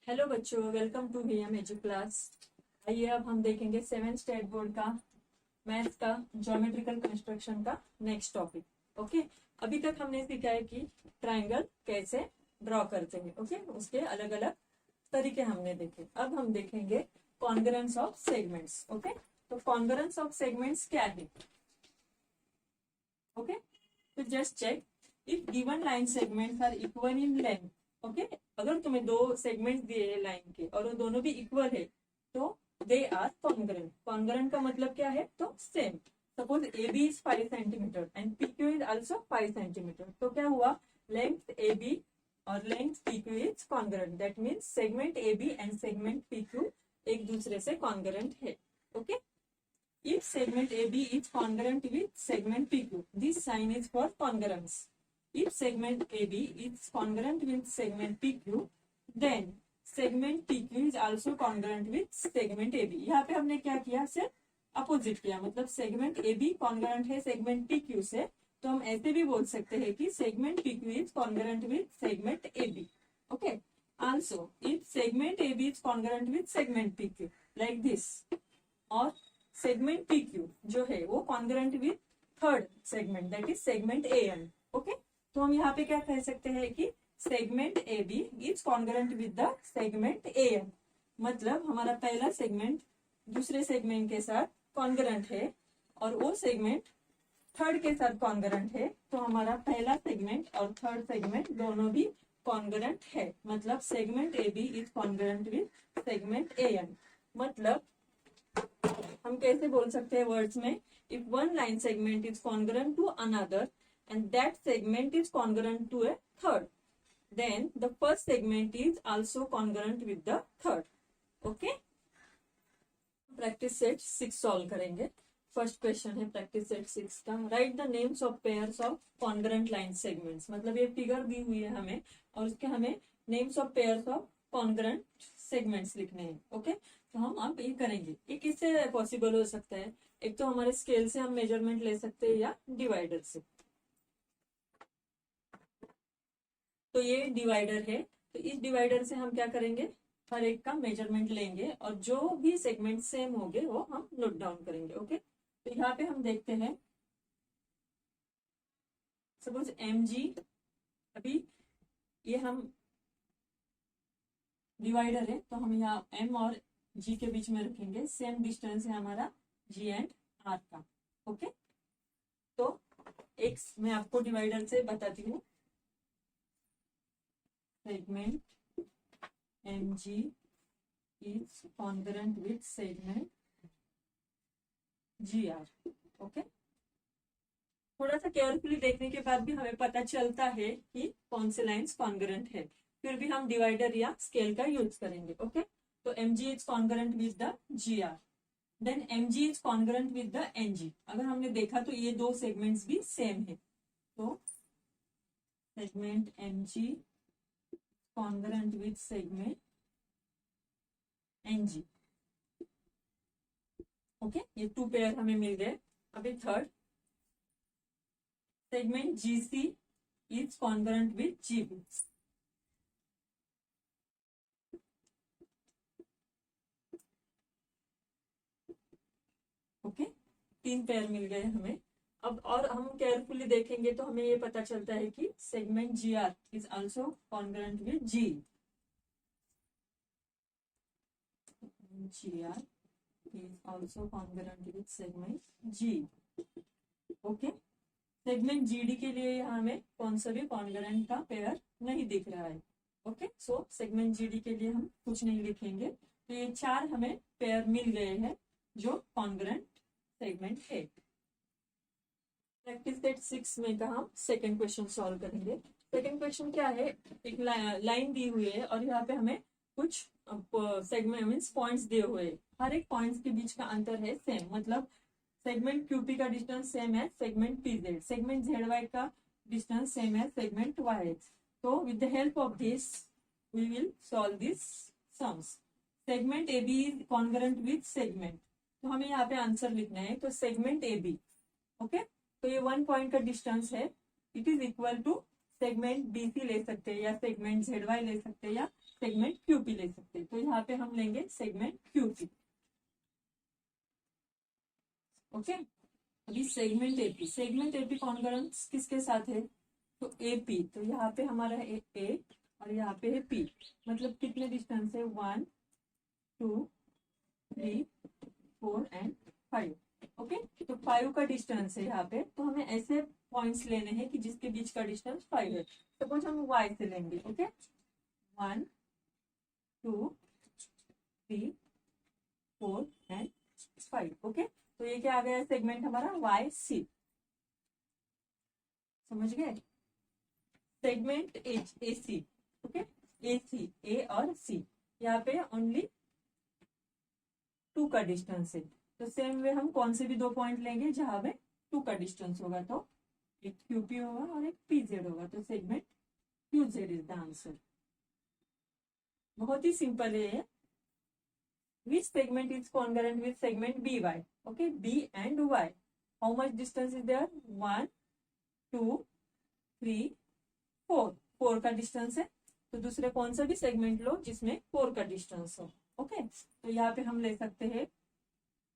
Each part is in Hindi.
हेलो बच्चों, welcome to VM edu class. आइए अब हम देखेंगे 7th स्टेट बोर्ड का मैथ्स का ज्योमेट्रिकल कंस्ट्रक्शन का नेक्स्ट टॉपिक। ओके, अभी तक हमने सीखा है कि ट्रायंगल कैसे ड्रॉ करते हैं। ओके, उसके अलग अलग तरीके हमने देखे। अब हम देखेंगे कॉन्ग्रुएंस ऑफ सेगमेंट्स। ओके, तो कॉन्ग्रुएंस ऑफ सेगमेंट्स क्या है? ओके, तो just check if given line segments are equal in length. Okay, अगर तुम्हें दो सेगमेंट्स दिए हैं लाइन के और वो दोनों भी इक्वल है तो दे आर कॉन्ग्रुएंट। कॉन्ग्रुएंट का मतलब क्या है? तो same. Suppose A B is 5 centimetre and P Q is also 5 centimetre, तो क्या हुआ? लेंथ ए बी और length P Q is congruent. That means segment A B and segment P Q एक दूसरे से कॉन्ग्रुएंट है। Okay, if segment AB is congruent with segment PQ, this sign is for congruence. If segment AB is congruent with segment PQ, then segment PQ is also congruent with segment AB. यहाँ पे हमने क्या किया? सिर्फ अपोजिट किया, मतलब सेगमेंट AB कॉन्ग्रुएंट है सेगमेंट PQ से, तो हम ऐसे भी बोल सकते हैं कि segment PQ is congruent with segment AB. Okay. Also, if segment AB is congruent with segment PQ, like this, और सेगमेंट पी क्यू जो है वो congruent with third segment, that is segment A N. Okay, तो हम यहाँ पे क्या कह सकते हैं कि segment A B is congruent with the segment A N. मतलब हमारा पहला सेगमेंट दूसरे सेगमेंट के साथ कॉन्ग्रुएंट है और वो सेगमेंट थर्ड के साथ कॉन्ग्रुएंट है, तो हमारा पहला सेगमेंट और थर्ड सेगमेंट दोनों भी कॉन्ग्रुएंट है। मतलब segment A B is congruent with segment A N. मतलब हम कैसे बोल सकते हैं वर्ड्स में? If one line segment is congruent to another and that segment is congruent to a third, then the first segment is also congruent with the third. Okay, practice set 6 solve करेंगे। फर्स्ट क्वेश्चन है प्रैक्टिस सेट 6 का। Write the names of pairs of congruent line segments. मतलब ये फिगर दी हुई है हमें और उसके हमें names of pairs of congruent segments लिखने हैं। ओके, तो हम अब ये करेंगे। ये किससे पॉसिबल हो सकता है? एक तो हमारे स्केल से हम मेजरमेंट ले सकते हैं या डिवाइडर से। तो ये डिवाइडर है, तो इस डिवाइडर से हम क्या करेंगे? हर एक का मेजरमेंट लेंगे और जो भी सेगमेंट सेम होंगे वो हम नोट डाउन करेंगे। ओके, तो यहाँ पे हम देखते हैं सपोज एम जी, अभी ये हम डिवाइडर है तो हम यहाँ एम और जी के बीच में रखेंगे। सेम डिस्टेंस है हमारा जी एंड आर का। ओके, तो एक मैं आपको डिवाइडर से बताती हूँ। Segment M G is congruent with segment G R. Okay, थोड़ा सा केयरफुली देखने के बाद भी हमें पता चलता है कि कौन से लाइंस कॉन्ग्रुएंट है, फिर भी हम डिवाइडर या स्केल का यूज करेंगे। ओके, तो mg is congruent with the gr, then mg is congruent with the ng। अगर हमने देखा तो ये दो सेगमेंट्स भी सेम है, तो segment mg congruent with segment ng। Okay, ये 2 पेयर हमें मिल गए। अभी third, segment gc is congruent with gb। Okay, 3 pair मिल गए हमें। अब और हम केयरफुली देखेंगे तो हमें ये पता चलता है कि segment G R is also congruent with G. G R is also congruent with segment G. Okay, segment G D के लिए हमें कौन सा भी कॉन्ग्रुएंट का पेयर नहीं दिख रहा है। ओके, सो सेगमेंट जीडी के लिए हम कुछ नहीं लिखेंगे। तो ये 4 हमें पेयर मिल गए हैं जो कॉन्ग्रुएंट सेगमेंट है। प्रैक्टिस सेट 6 में का हम सेकंड क्वेश्चन सॉल्व करेंगे। सेकंड क्वेश्चन क्या है? एक लाइन दी हुई है और यहाँ पे हमें कुछ सेगमेंट मीन्स पॉइंट्स दिए हुए हैं। हर एक पॉइंट्स के बीच का अंतर है सेम, मतलब सेगमेंट क्यूपी का डिस्टेंस सेम है segment P Z, segment Z Y का डिस्टेंस सेम है सेगमेंट वाई एक्स। तो with the help of this we will solve this sums. Segment A B is congruent with segment, तो हमें यहाँ पे आंसर लिखना है। तो सेगमेंट ए बी, ओके, तो ये 1 पॉइंट का डिस्टेंस है, it is equal to segment BC ले सकते हैं, या सेगमेंट ZY ले सकते हैं, या सेगमेंट QP ले सकते हैं। तो यहाँ पे हम लेंगे सेगमेंट QP। ओके, अभी सेगमेंट एपी कॉन्करेंस किसके साथ है? तो AP। तो यहाँ पे हमारा है A और यहाँ पे है P। मतलब कितने डिस्टेंस है? 1 2 3 4 एंड 5। ओके, तो 5 का डिस्टेंस है यहाँ पे। तो हमें ऐसे पॉइंट्स लेने हैं कि जिसके बीच का डिस्टेंस 5 है। सपोज हम Y से लेंगे। Okay, 1 2 3 4 and 5। ओके, तो ये क्या आ गया सेगमेंट हमारा? YC। समझ गए? Segment AC। Okay, AC, A और C, यहाँ पे ओनली 2 का डिस्टेंस है। तो सेम वे हम कौन से भी 2 पॉइंट लेंगे जहां पे 2 का डिस्टेंस होगा। तो एक QP होगा और एक PZ होगा। तो segment QZ is the answer. बहुत ही सिंपल है। Which segment is congruent with segment BY? Okay, B and Y. How much distance is there? 1 2 3 4। 4 का डिस्टेंस है। तो दूसरे कौन सा भी सेगमेंट लो जिसमें 4 का डिस्टेंस हो। ओके, तो यहाँ पे हम ले सकते हैं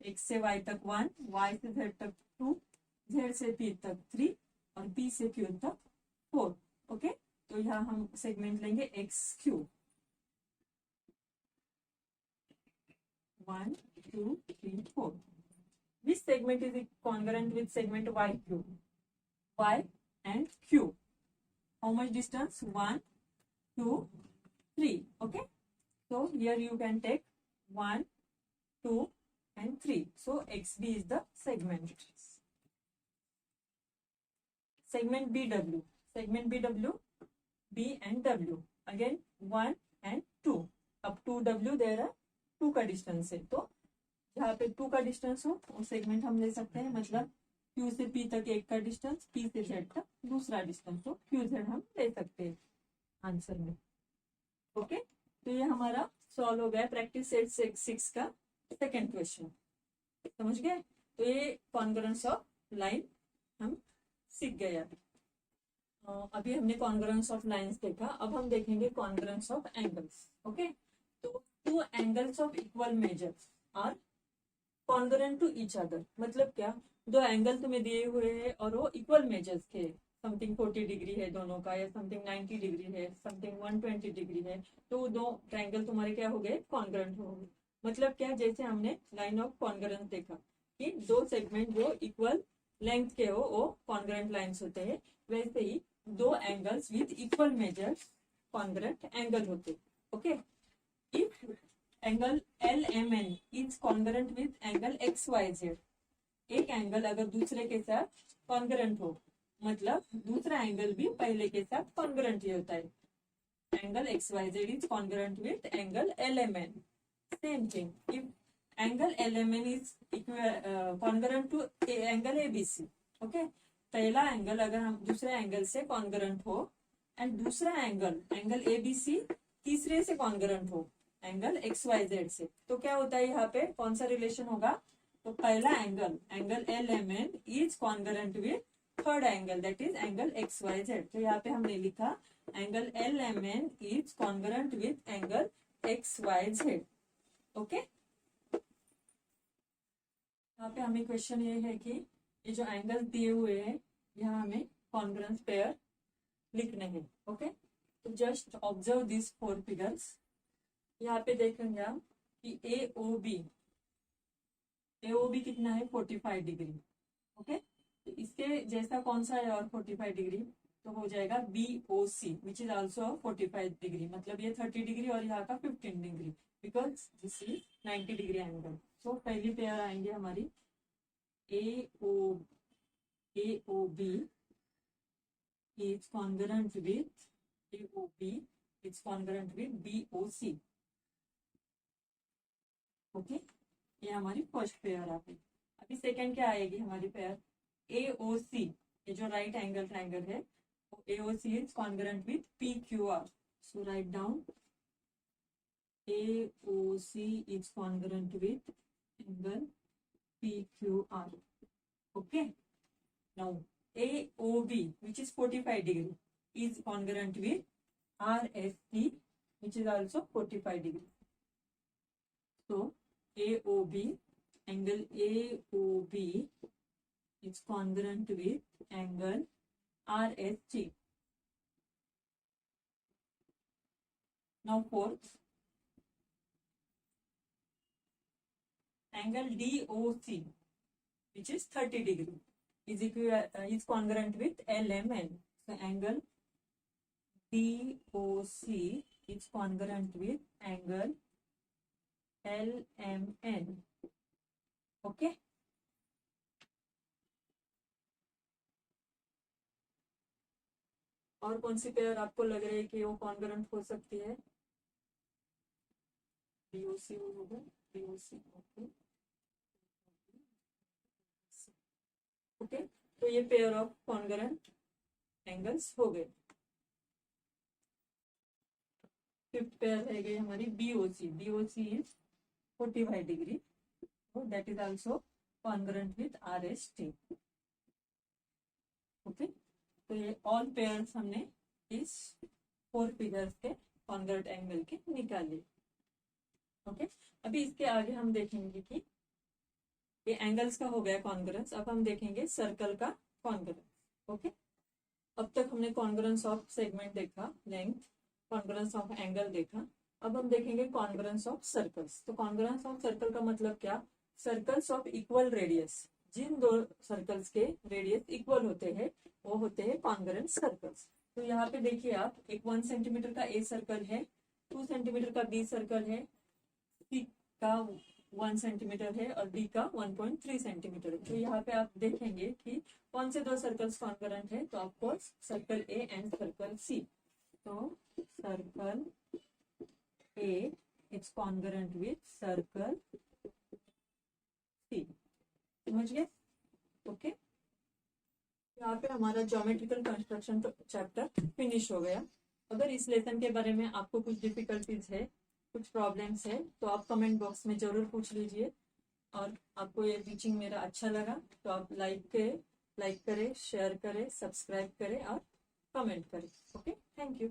X से Y तक 1, Y से Z तक 2, Z से P तक 3 और P से Q तक 4। ओके, तो यहाँ हम सेगमेंट लेंगे XQ। 1 2 3 4। Which segment is congruent with segment YQ? Y and Q. How much distance? 1 2 3। Okay, so here you can take 1 2 and 3. So XB is the segment. Segment BW. Segment BW, B and W. Again 1 and 2. Up to W there are 2 का डिस्टेंस है। तो जहाँ पे 2 का डिस्टेंस हो वो सेगमेंट हम ले सकते हैं। मतलब Q से P तक 1 का डिस्टेंस, P से Z तक दूसरा डिस्टेंस हो, QZ हम ले सकते हैं आंसर में। ओके, तो ये हमारा सॉल्व हो गया प्रैक्टिस सेट 6 का सेकेंड क्वेश्चन। समझ गए? तो ये कॉन्ग्रुएंस ऑफ लाइन हम सीख गए। अभी हमने कॉन्ग्रुएंस ऑफ लाइंस देखा। अब हम देखेंगे कॉन्ग्रुएंस ऑफ एंगल्स। ओके, तो 2 angles of equal measures are congruent to each other. मतलब क्या? 2 एंगल तुम्हें दिए हुए हैं और वो इक्वल मेजर्स के, समथिंग 40 डिग्री है दोनों का, या समथिंग 90 डिग्री है, समथिंग 120 डिग्री है। तो 2 ट्रायंगल तुम्हारे क्या हो गए? कॉन्ग्रुएंट हो गए। मतलब क्या? जैसे हमने लाइन ऑफ कॉन्ग्रुएंस देखा कि 2 सेगमेंट जो इक्वल लेंथ के हो वो कॉन्ग्रुएंट लाइंस होते हैं, वैसे ही 2 angles with equal measures congruent angle होते। Okay, if angle LMN is congruent with angle XYZ। एक एंगल अगर दूसरे के साथ कॉन्ग्रुएंट हो, मतलब दूसरा एंगल भी पहले के साथ कॉन्ग्रुएंट ही होता है। Angle XYZ is congruent with angle LMN। Same thing, if angle LMN is congruent to angle ABC। Okay, पहला एंगल अगर हम दूसरे एंगल से कॉन्ग्रुएंट हो एंड दूसरा एंगल ABC तीसरे से कॉन्ग्रुएंट हो एंगल XYZ से, तो क्या होता है? यहाँ पे कौन सा रिलेशन होगा? तो पहला angle LMN is congruent with third angle, that is angle XYZ। तो यहाँ पे हमने लिखा angle LMN is congruent with angle XYZ। Okay, यहाँ पे हमें क्वेश्चन ये है कि ये जो एंगल दिए हुए हैं यहाँ हमें कॉन्ग्रुएंस पेयर लिखने हैं। ओके, तो जस्ट ऑब्जर्व दिस 4 फिगर्स। यहाँ पे देखेंगे हम कि AOB कितना है? 45 डिग्री। ओके, तो इसके जैसा कौन सा है और 45 डिग्री? तो हो जाएगा BOC which is also 45 degree. मतलब ये 30 डिग्री और यहाँ का 15 degree, because this is 90 degree angle. So पहली पेयर आएंगे हमारी AOB is congruent with BOC। Okay, ये हमारी फर्स्ट पेयर आ गई। अभी सेकंड क्या आएगी हमारी पेयर? AOC, ये जो राइट एंगल ट्रायंगल है AOC is congruent with PQR। So write down AOC is congruent with angle PQR। Okay, now AOB which is 45 degree is congruent with RST, which is also 45 degree. So AOB, angle AOB is congruent with angle RST. Now fourth, angle DOC, which is 30 degree, is congruent with LMN. So angle DOC is congruent with angle LMN. Okay. और कौन सी पेयर आपको लग रही है कि वो कॉन्ग्रुएंट हो सकती है? DOC होगा, DOC ओके। तो ये पेयर ऑफ कॉन्ग्रुएंट एंगल्स हो गए। फिफ्थ पेयर रह गई हमारी BOC. BOC is 45 degree, so that is also congruent with RST. Okay, तो ये ऑल पेयर्स हमने इस 4 फिगर्स के कॉन्ग्रुएंट एंगल के निकाले। ओके, अभी इसके आगे हम देखेंगे कि ये एंगल्स का हो गया कॉन्ग्रुएंस। अब हम देखेंगे सर्कल का कॉन्ग्रुएंस। ओके, अब तक हमने कॉन्ग्रुएंस ऑफ सेगमेंट देखा, लेंथ, कॉन्ग्रुएंस ऑफ एंगल देखा। अब हम देखेंगे कॉन्ग्रुएंस ऑफ सर्कल्स। तो कॉन्ग्रुएंस ऑफ सर्कल का मतलब क्या? सर्कल्स ऑफ इक्वल रेडियस, जिन दो सर्कल्स के रेडियस इक्वल होते हैं वो होते हैं कॉन्ग्रुएंट सर्कल्स। तो यहाँ पे देखिए आप, एक 1 सेंटीमीटर का ए सर्कल है, 2 सेंटीमीटर का बी सर्कल है, सी का 1 सेंटीमीटर है और डी का 1.3 सेंटीमीटर है। तो यहाँ पे आप देखेंगे कि कौन से दो सर्कल्स कॉन्ग्रुएंट है, तो of course circle A and circle C. तो circle A is congruent with circle C. समझ गए? ओके, यहाँ पे हमारा ज्योमेट्रिकल कंस्ट्रक्शन चैप्टर फिनिश हो गया। अगर इस लेसन के बारे में आपको कुछ डिफिकल्टीज है, कुछ प्रॉब्लम्स है, तो आप कमेंट बॉक्स में जरूर पूछ लीजिए। और आपको ये टीचिंग मेरा अच्छा लगा तो आप लाइक करें, शेयर करें, सब्सक्राइब करें और कमेंट करें। Okay, thank you.